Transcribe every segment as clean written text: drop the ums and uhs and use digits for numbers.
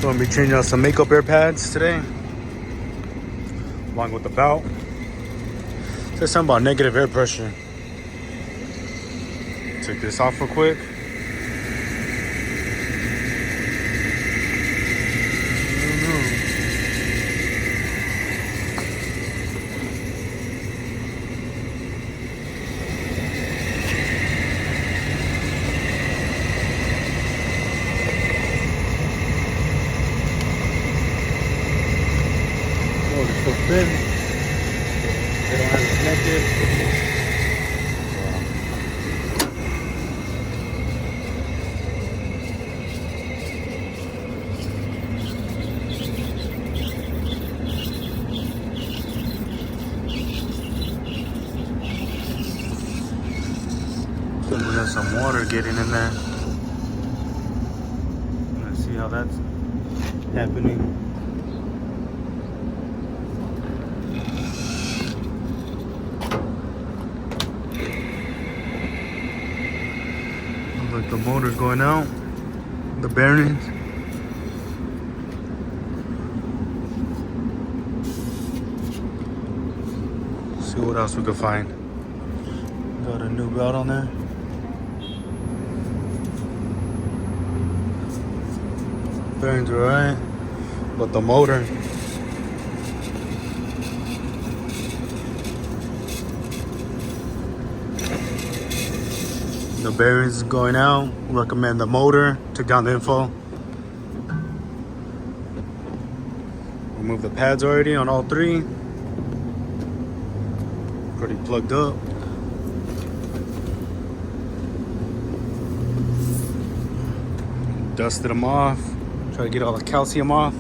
So I'm gonna be changing out some makeup air pads today, along with the belt. Says something about negative air pressure. Take this off real quick. Oh, they're so thin. They don't have it connected. We got some water getting in there. Let's see how that's happening. Looks like the motor's going out. The bearings. See what else we could find. Got a new belt on there. Bearings are alright, but the motor, the bearings is going out. Recommend the motor. Took down the info. Remove the pads already on all three. Pretty plugged up. Dusted them off. Try to get all the calcium off.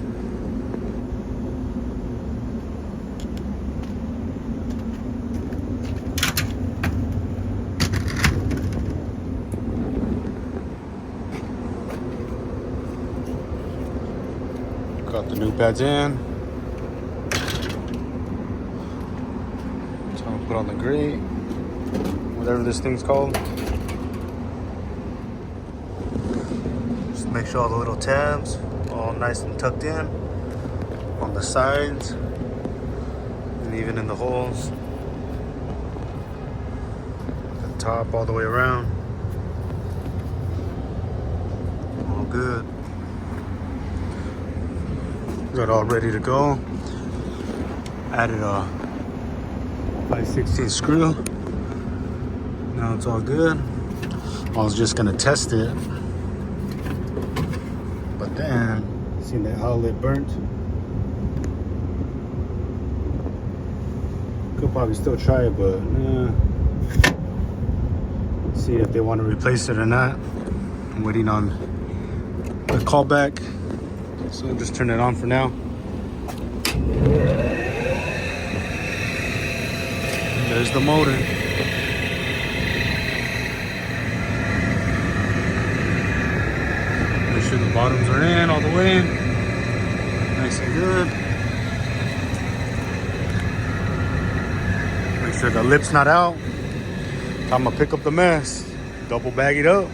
Got the new pads in. So I'll put on the grate, whatever this thing's called. Make sure all the little tabs all nice and tucked in on the sides and even in the holes. The top all the way around. All good. Got it all ready to go. Added a 5/16 screw. Now it's all good. I was just gonna test it. But then, seen the outlet burnt. Could probably still try it, but see if they want to replace it or not. I'm waiting on the callback, so I'll just turn it on for now. There's the motor. Make sure the bottoms are in all the way. Nice and good. Make sure the lip's not out. I'm gonna pick up the mess. Double bag it up.